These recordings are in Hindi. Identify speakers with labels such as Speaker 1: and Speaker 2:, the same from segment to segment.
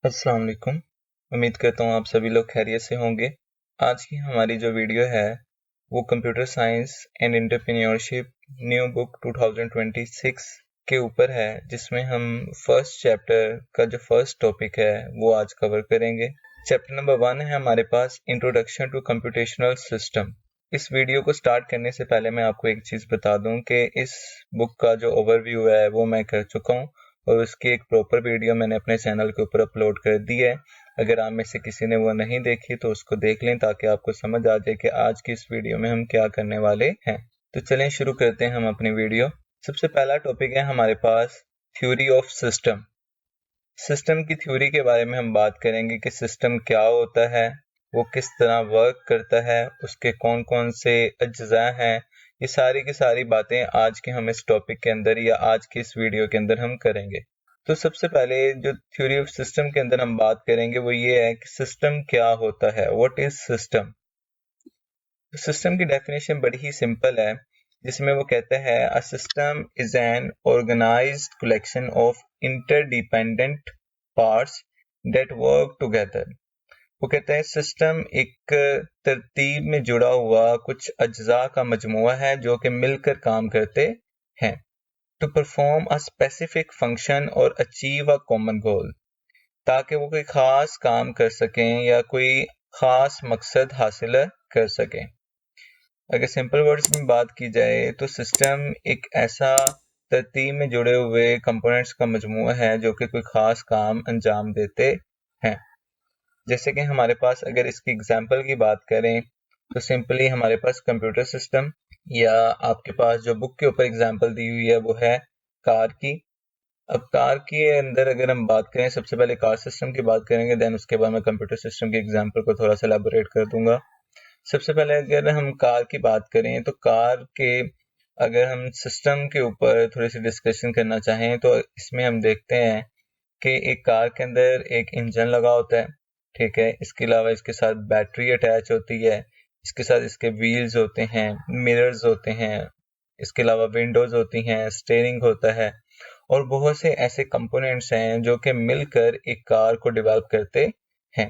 Speaker 1: अस्सलाम वालेकुम। उम्मीद करता हूँ आप सभी लोग खैरियत से होंगे। आज की हमारी जो वीडियो है वो computer science and entrepreneurship new book 2026 के ऊपर है, जिसमें हम फर्स्ट चैप्टर का जो फर्स्ट टॉपिक है वो आज कवर करेंगे। चैप्टर नंबर 1 है हमारे पास इंट्रोडक्शन टू कंप्यूटेशनल सिस्टम। इस वीडियो को स्टार्ट करने से पहले मैं आपको एक चीज़ बता दूं कि इस बुक का जो ओवरव्यू है वो मैं कर चुका हूँ और उसकी एक प्रॉपर वीडियो मैंने अपने चैनल के ऊपर अपलोड कर दी है। अगर आप में से किसी ने वो नहीं देखी तो उसको देख लें ताकि आपको समझ आ जाए कि आज की इस वीडियो में हम क्या करने वाले हैं। तो चलें शुरू करते हैं हम अपनी वीडियो। सबसे पहला टॉपिक है हमारे पास थ्योरी ऑफ सिस्टम। सिस्टम की थ्योरी के बारे में हम बात करेंगे कि सिस्टम क्या होता है, वो किस तरह वर्क करता है, उसके कौन कौन से अज्जा हैं। ये सारी की सारी बातें आज के हम इस टॉपिक के अंदर या आज की इस वीडियो के अंदर हम करेंगे। तो सबसे पहले जो थ्योरी ऑफ सिस्टम के अंदर हम बात करेंगे वो ये है कि सिस्टम क्या होता है, व्हाट इज सिस्टम। सिस्टम की डेफिनेशन बड़ी ही सिंपल है, जिसमें वो कहता है a system is an organised collection of interdependent parts that work together. वो कहता है सिस्टम एक तरतीब में जुड़ा हुआ कुछ अज्जा का मजमुआ है जो कि मिलकर काम करते हैं to perform a specific function और अचीव अ कॉमन गोल, ताकि वो कोई खास काम कर सकें या कोई खास मकसद हासिल कर सकें। अगर सिंपल वर्ड्स में बात की जाए तो सिस्टम एक ऐसा तरतीब में जुड़े हुए कंपोनेंट्स का मजमूआ है जो कि कोई खास काम अंजाम देते हैं। जैसे कि हमारे पास अगर इसकी एग्जांपल की बात करें तो सिंपली हमारे पास कंप्यूटर सिस्टम, या आपके पास जो बुक के ऊपर एग्जांपल दी हुई है वो है कार की। अब कार के अंदर अगर हम बात करें, सबसे पहले कार सिस्टम की बात करेंगे, देन उसके बाद मैं कंप्यूटर सिस्टम के एग्जांपल को थोड़ा सा एलैबोरेट कर दूंगा। सबसे पहले अगर हम कार की बात करें तो कार के अगर हम सिस्टम के ऊपर थोड़ी सी डिस्कशन करना चाहें तो इसमें हम देखते हैं कि एक कार के अंदर एक इंजन लगा होता है, ठीक है। इसके अलावा इसके साथ बैटरी अटैच होती है, इसके साथ इसके व्हील्स होते हैं, मिरर्स होते हैं, इसके अलावा विंडोज होती हैं, स्टीयरिंग होता है और बहुत से ऐसे कंपोनेंट्स हैं जो कि मिलकर एक कार को डेवलप करते हैं।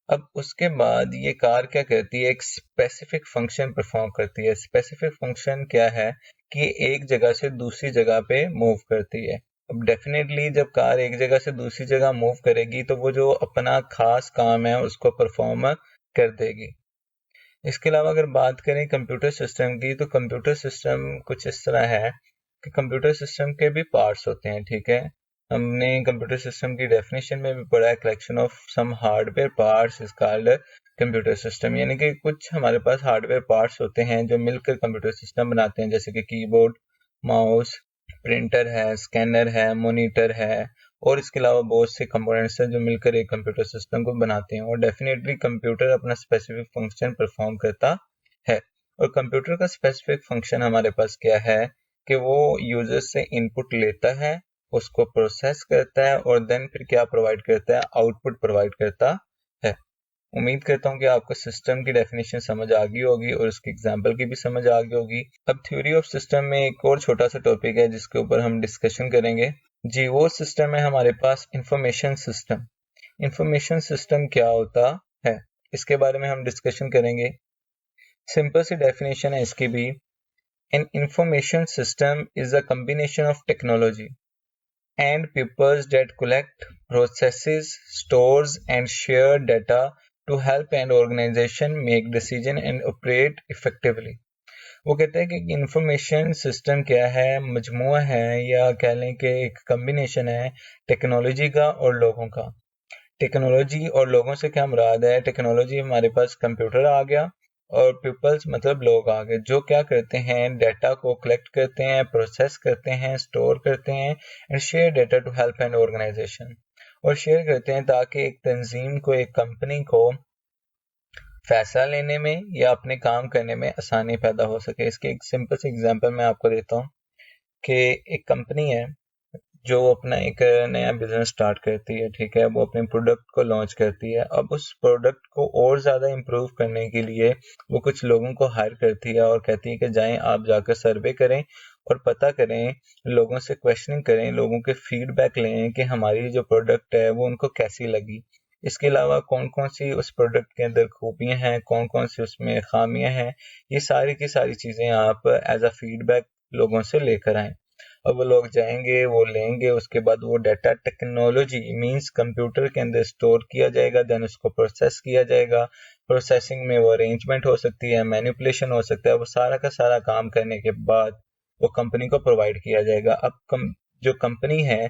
Speaker 1: अब उसके बाद ये कार क्या करती है, एक स्पेसिफिक फंक्शन परफॉर्म करती है। स्पेसिफिक फंक्शन क्या है कि एक जगह से दूसरी जगह पे मूव करती है। अब डेफिनेटली जब कार एक जगह से दूसरी जगह मूव करेगी तो वो जो अपना खास काम है उसको परफॉर्म कर देगी। इसके अलावा अगर बात करें कंप्यूटर सिस्टम की तो कंप्यूटर सिस्टम कुछ इस तरह है कि कंप्यूटर सिस्टम के भी पार्ट्स होते हैं, ठीक है। हमने कंप्यूटर सिस्टम की डेफिनेशन में भी पढ़ा है collection of some hardware parts is called computer system, यानी कि कुछ हमारे पास हार्डवेयर पार्ट्स होते हैं जो मिलकर कंप्यूटर सिस्टम बनाते हैं, जैसे कि कीबोर्ड, माउस, प्रिंटर है, स्कैनर है, मॉनिटर है और इसके अलावा बहुत से कंपोनेंट्स हैं जो मिलकर एक कंप्यूटर सिस्टम को बनाते हैं। और डेफिनेटली कंप्यूटर अपना स्पेसिफिक फंक्शन परफॉर्म करता है। और कंप्यूटर का स्पेसिफिक फंक्शन हमारे पास क्या है कि वो यूजर से इनपुट लेता है, उसको प्रोसेस करता है और देन फिर क्या प्रोवाइड करता है, आउटपुट प्रोवाइड करता है। उम्मीद करता हूँ कि आपको सिस्टम की डेफिनेशन समझ आ गई होगी और उसकी एग्जांपल की भी समझ आ गई होगी। अब थ्योरी ऑफ सिस्टम में एक और छोटा सा टॉपिक है जिसके ऊपर हम डिस्कशन करेंगे जी, वो सिस्टम है हमारे पास इंफॉर्मेशन सिस्टम। इंफॉर्मेशन सिस्टम क्या होता है इसके बारे में हम डिस्कशन करेंगे। सिंपल सी डेफिनेशन है इसकी भी, an information system is a combination of technology and papers that collect, processes, stores and share data to help an organization make decision and operate effectively। वो कहते हैं कि इंफॉर्मेशन सिस्टम क्या है, मजमुआ है या कह लें कि एक कम्बिनेशन है टेक्नोलॉजी का और लोगों का। टेक्नोलॉजी और लोगों से क्या मुराद है, टेक्नोलॉजी हमारे पास कंप्यूटर आ गया और पीपल्स मतलब लोग आ गए जो क्या करते हैं, डाटा को कलेक्ट करते हैं, प्रोसेस करते हैं, स्टोर करते हैं and share data to help an organisation. और शेयर करते हैं ताकि एक तंजीम को, एक कंपनी को फैसला लेने में या अपने काम करने में आसानी पैदा हो सके। इसके एक सिंपल सी एग्जांपल मैं आपको देता हूँ कि एक कंपनी है जो अपना एक नया बिजनेस स्टार्ट करती है, ठीक है। वो अपने प्रोडक्ट को लॉन्च करती है। अब उस प्रोडक्ट को और ज़्यादा इम्प्रूव करने के लिए वो कुछ लोगों को हायर करती है और कहती है कि जाएं आप जाकर सर्वे करें और पता करें, लोगों से क्वेश्चनिंग करें, लोगों के फीडबैक लें कि हमारी जो प्रोडक्ट है वो उनको कैसी लगी। इसके अलावा कौन कौन सी उस प्रोडक्ट के अंदर खूबियां हैं, कौन कौन सी उसमें खामियां हैं, ये सारी की सारी चीज़ें आप एज अ फीडबैक लोगों से लेकर आएँ। अब वो लोग जाएंगे, वो लेंगे, उसके बाद वो डाटा टेक्नोलॉजी मींस कंप्यूटर के अंदर स्टोर किया जाएगा, देन उसको प्रोसेस किया जाएगा। प्रोसेसिंग में वो अरेंजमेंट हो सकती है, मैनिपुलेशन हो सकता है, वो सारा का सारा काम करने के बाद वो कंपनी को प्रोवाइड किया जाएगा। अब जो कंपनी है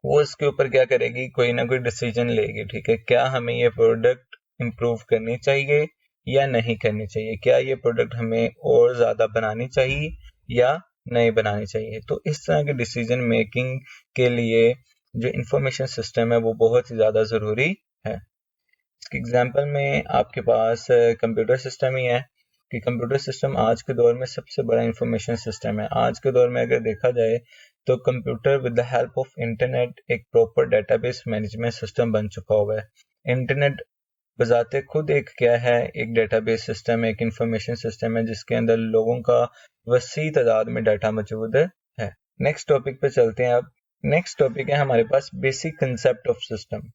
Speaker 1: वो इसके ऊपर क्या करेगी, कोई ना कोई डिसीजन लेगी, ठीक है, क्या हमें ये प्रोडक्ट इम्प्रूव करनी चाहिए या नहीं करनी चाहिए, क्या ये प्रोडक्ट हमें और ज़्यादा बनानी चाहिए या नहीं बनानी चाहिए। तो इस तरह के डिसीजन मेकिंग के लिए जो इंफॉर्मेशन सिस्टम है वो बहुत ही ज़्यादा ज़रूरी है। इसके एग्जांपल में आपके पास कंप्यूटर सिस्टम ही है कि कंप्यूटर सिस्टम आज के दौर में सबसे बड़ा इंफॉर्मेशन सिस्टम है। आज के दौर में अगर देखा जाए तो computer with the help of internet एक प्रॉपर डेटाबेस मैनेजमेंट सिस्टम बन चुका हुआ है। इंटरनेट बजाते खुद एक क्या है, एक डेटाबेस सिस्टम है, एक इंफॉर्मेशन सिस्टम है जिसके अंदर लोगों का वसी तादाद में डाटा मौजूद है। नेक्स्ट टॉपिक पे चलते हैं। अब नेक्स्ट टॉपिक है हमारे पास basic concept of system.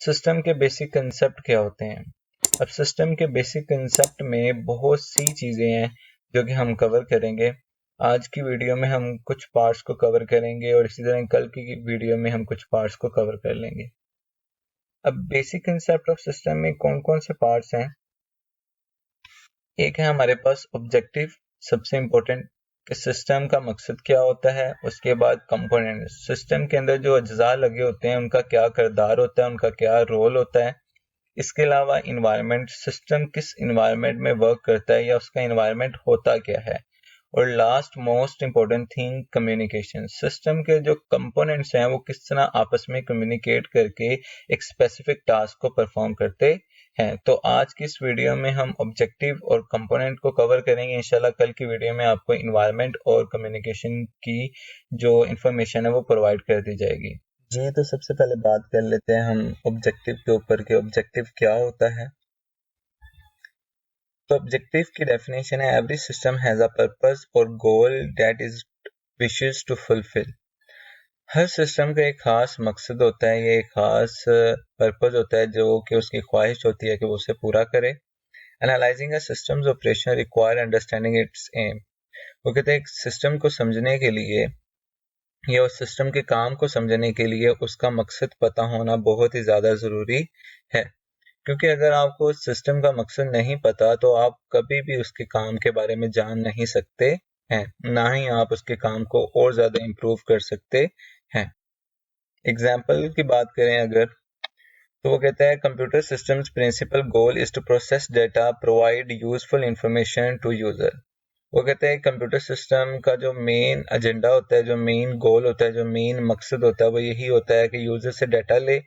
Speaker 1: System के बेसिक कंसेप्ट क्या होते हैं। अब सिस्टम के बेसिक कंसेप्ट में बहुत सी चीज़ें हैं जो कि हम कवर करेंगे। आज की वीडियो में हम कुछ पार्ट्स को कवर करेंगे और इसी तरह कल की वीडियो में हम कुछ पार्ट्स को कवर कर लेंगे। अब बेसिक कंसेप्ट ऑफ सिस्टम में कौन कौन से पार्ट्स हैं। एक है हमारे पास ऑब्जेक्टिव, सबसे इम्पोर्टेंट कि सिस्टम का मकसद क्या होता है। उसके बाद कंपोनेंट, सिस्टम के अंदर जो अज्जा लगे होते हैं उनका क्या किरदार होता है, उनका क्या रोल होता है। इसके अलावा इन्वायरमेंट, सिस्टम किस इन्वायरमेंट में वर्क करता है या उसका इन्वायरमेंट होता क्या है। और last most important thing communication, system के जो कंपोनेंट्स हैं वो किस तरह आपस में कम्युनिकेट करके एक स्पेसिफिक टास्क को परफॉर्म करते हैं। तो आज की इस वीडियो में हम ऑब्जेक्टिव और कंपोनेंट को कवर करेंगे। इंशाल्लाह कल की वीडियो में आपको इन्वायरमेंट और कम्युनिकेशन की जो इंफॉर्मेशन है वो प्रोवाइड कर दी जाएगी। जी, तो सबसे पहले बात कर लेते हैं हम ऑब्जेक्टिव के ऊपर कि ऑब्जेक्टिव क्या होता है। तो ऑब्जेक्टिव की डेफिनेशन है every system has a purpose और goal that is wishes to fulfil. हर सिस्टम का एक खास मकसद होता है, ये एक खास पर्पस होता है जो कि उसकी ख्वाहिश होती है कि वो उसे पूरा करे। Analysing a system's operation require understanding its aim. वो कहते हैं एक सिस्टम को समझने के लिए या उस सिस्टम के काम को समझने के लिए उसका मकसद पता होना बहुत ही ज़्यादा ज़रूरी है। क्योंकि अगर आपको उस सिस्टम का मकसद नहीं पता तो आप कभी भी उसके काम के बारे में जान नहीं सकते हैं, ना ही आप उसके काम को और ज़्यादा इम्प्रूव कर सकते हैं। एग्जाम्पल की बात करें अगर, तो वो कहता है computer systems principal goal is to process data, provide useful information to user. वो कहते हैं कंप्यूटर सिस्टम का जो मेन एजेंडा होता है, जो मेन गोल होता है, जो मेन मकसद होता है वो यही होता है कि यूजर से डाटा ले,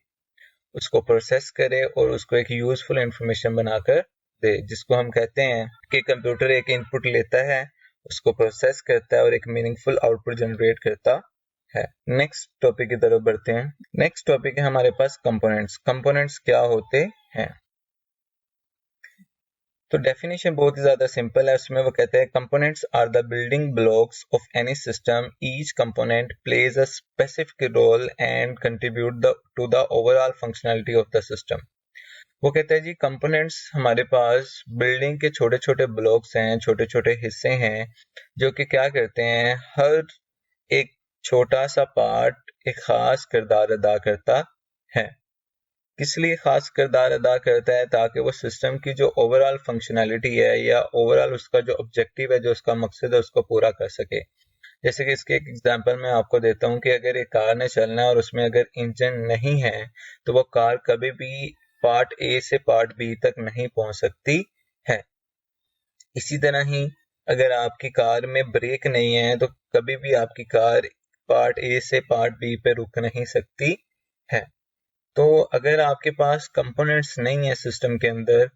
Speaker 1: उसको प्रोसेस करे और उसको एक यूजफुल इंफॉर्मेशन बनाकर दे, जिसको हम कहते हैं कि कंप्यूटर एक इनपुट लेता है, उसको प्रोसेस करता है और एक मीनिंगफुल आउटपुट जनरेट करता है। नेक्स्ट टॉपिक की तरफ बढ़ते हैं। नेक्स्ट टॉपिक है हमारे पास कंपोनेंट्स। कंपोनेंट्स क्या होते हैं। तो डेफिनेशन बहुत ही ज्यादा सिंपल है, उसमें वो कहते हैं components are the building blocks of any system, each component plays a specific role and contribute to the overall functionality of the system. वो कहते हैं जी कंपोनेंट्स हमारे पास बिल्डिंग के छोटे छोटे ब्लॉक्स हैं, छोटे छोटे हिस्से हैं जो कि क्या करते हैं, हर एक छोटा सा पार्ट एक खास किरदार अदा करता है। किस लिए खास किरदार अदा करता है, ताकि वो सिस्टम की जो ओवरऑल फंक्शनैलिटी है या ओवरऑल उसका जो ऑब्जेक्टिव है, जो उसका मकसद है, उसको पूरा कर सके। जैसे कि इसके एक एग्जांपल मैं आपको देता हूँ कि अगर एक कार ने चलना है और उसमें अगर इंजन नहीं है तो वो कार कभी भी पार्ट ए से पार्ट बी तक नहीं पहुंच सकती है। इसी तरह ही अगर आपकी कार में ब्रेक नहीं है तो कभी भी आपकी कार पार्ट ए से पार्ट बी पे रुक नहीं सकती है। तो अगर आपके पास कंपोनेंट्स नहीं है सिस्टम के अंदर,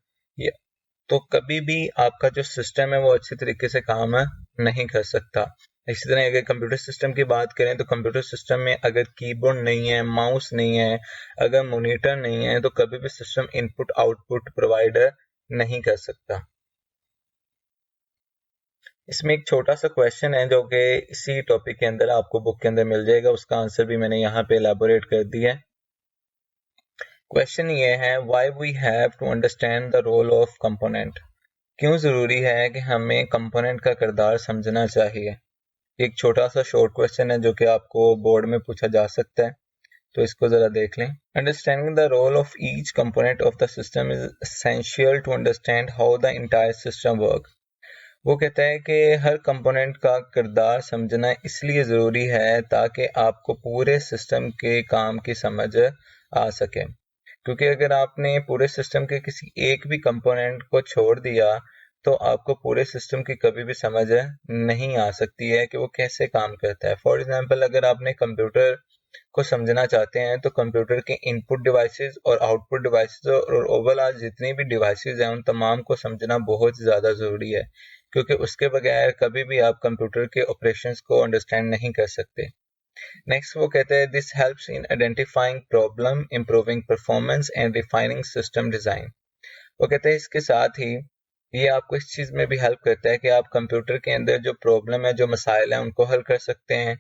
Speaker 1: तो कभी भी आपका जो सिस्टम है वो अच्छे तरीके से काम नहीं कर सकता। इसी तरह अगर कंप्यूटर सिस्टम की बात करें तो कंप्यूटर सिस्टम में अगर कीबोर्ड नहीं है, माउस नहीं है, अगर मॉनिटर नहीं है तो कभी भी सिस्टम इनपुट आउटपुट प्रोवाइडर नहीं कर सकता। इसमें एक छोटा सा क्वेश्चन है जो कि इसी टॉपिक के अंदर आपको बुक के अंदर मिल जाएगा, उसका आंसर भी मैंने यहाँ पे एलैबोरेट कर दिया है। क्वेश्चन ये है, why we have to understand the role of component. क्यों जरूरी है कि हमें कंपोनेंट का किरदार समझना चाहिए। एक छोटा सा शॉर्ट क्वेश्चन है जो कि आपको बोर्ड में पूछा जा सकता है, तो इसको जरा देख लें। Understanding the role of each component of the system is essential to understand how the entire system work. वो कहता है कि हर कंपोनेंट का किरदार समझना इसलिए ज़रूरी है ताकि आपको पूरे सिस्टम के काम की समझ आ सके, क्योंकि अगर आपने पूरे सिस्टम के किसी एक भी कंपोनेंट को छोड़ दिया तो आपको पूरे सिस्टम की कभी भी समझ नहीं आ सकती है कि वो कैसे काम करता है। फॉर एग्जांपल, अगर आपने कंप्यूटर को समझना चाहते हैं तो कंप्यूटर के इनपुट डिवाइसेस और आउटपुट डिवाइसेस और ओवरऑल जितनी भी डिवाइसेस हैं उन तमाम को समझना बहुत ज़्यादा ज़रूरी है, क्योंकि उसके बगैर कभी भी आप कंप्यूटर के ऑपरेशंस को अंडरस्टैंड नहीं कर सकते। नेक्स्ट वो कहते हैं, this helps in identifying problem, improving performance and refining system design. वो कहते हैं इसके साथ ही ये आपको इस चीज़ में भी हेल्प करता है कि आप कंप्यूटर के अंदर जो प्रॉब्लम है, जो मसाइल हैं, उनको हल कर सकते हैं।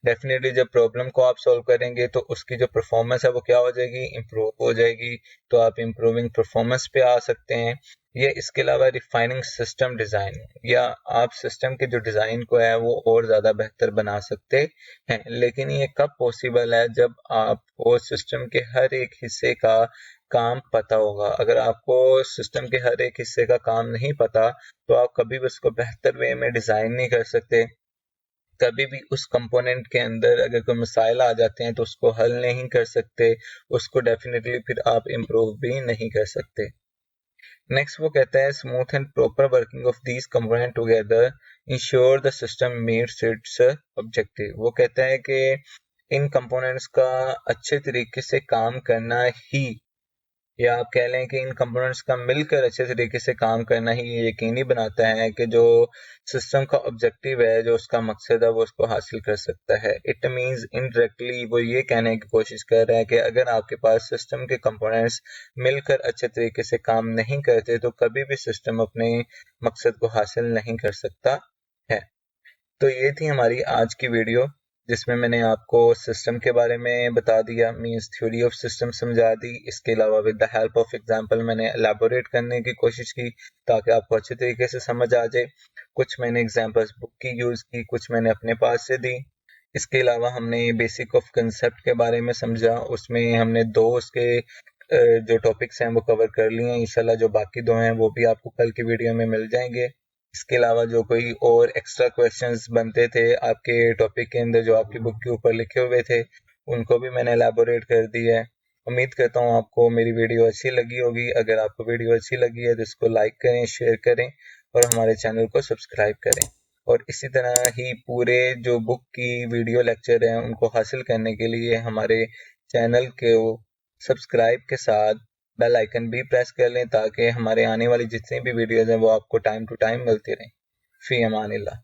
Speaker 1: डेफिनेटली जब प्रॉब्लम को आप सॉल्व करेंगे तो उसकी जो परफॉर्मेंस है वो क्या हो जाएगी, इम्प्रूव हो जाएगी। तो आप इम्प्रूविंग परफॉर्मेंस पे आ सकते हैं। ये इसके अलावा रिफाइनिंग सिस्टम डिज़ाइन, या आप सिस्टम के जो डिज़ाइन को है वो और ज़्यादा बेहतर बना सकते हैं। लेकिन ये कब पॉसिबल है, जब आपको सिस्टम के हर एक हिस्से का काम पता होगा। अगर आपको सिस्टम के हर एक हिस्से का काम नहीं पता तो आप कभी भी उसको बेहतर वे में डिज़ाइन नहीं कर सकते। कभी भी उस कंपोनेंट के अंदर अगर कोई मसाइल आ जाते हैं तो उसको हल नहीं कर सकते, उसको डेफिनेटली फिर आप इम्प्रूव भी नहीं कर सकते। नेक्स्ट वो कहता है, smooth and proper working of these component together ensure the system meets it's objective. वो कहता है कि इन कंपोनेंट्स का अच्छे तरीके से काम करना ही, या आप कह लें कि इन कंपोनेंट्स का मिलकर अच्छे तरीके से काम करना ही ये यकीनी बनाता है कि जो सिस्टम का ऑब्जेक्टिव है, जो उसका मकसद है, वो उसको हासिल कर सकता है। इट मींस इनडायरेक्टली वो ये कहने की कोशिश कर रहा है कि अगर आपके पास सिस्टम के कंपोनेंट्स मिलकर अच्छे तरीके से काम नहीं करते तो कभी भी सिस्टम अपने मकसद को हासिल नहीं कर सकता है। तो ये थी हमारी आज की वीडियो, जिसमें मैंने आपको सिस्टम के बारे में बता दिया, मींस थ्योरी ऑफ सिस्टम समझा दी। इसके अलावा with the help of example मैंने एलैबोरेट करने की कोशिश की ताकि आपको अच्छे तरीके से समझ आ जाए। कुछ मैंने एग्जांपल्स बुक की यूज़ की, कुछ मैंने अपने पास से दी। इसके अलावा हमने बेसिक ऑफ कंसेप्ट के बारे में समझा, उसमें हमने दो उसके जो टॉपिक्स हैं वो कवर कर लिए हैं। इंशाल्लाह जो बाकी दो हैं वो भी आपको कल की वीडियो में मिल जाएंगे। इसके अलावा जो कोई और एक्स्ट्रा क्वेश्चंस बनते थे आपके टॉपिक के अंदर जो आपकी बुक के ऊपर लिखे हुए थे, उनको भी मैंने एलैबोरेट कर दिया है। उम्मीद करता हूँ आपको मेरी वीडियो अच्छी लगी होगी। अगर आपको वीडियो अच्छी लगी है तो इसको लाइक करें, शेयर करें और हमारे चैनल को सब्सक्राइब करें। और इसी तरह ही पूरे जो बुक की वीडियो लेक्चर हैं उनको हासिल करने के लिए हमारे चैनल को सब्सक्राइब के साथ बेल आइकन भी प्रेस कर लें ताकि हमारे आने वाली जितनी भी वीडियोज़ हैं वो आपको टाइम टू टाइम मिलती रहें। फ़ी अमानिल्लाह।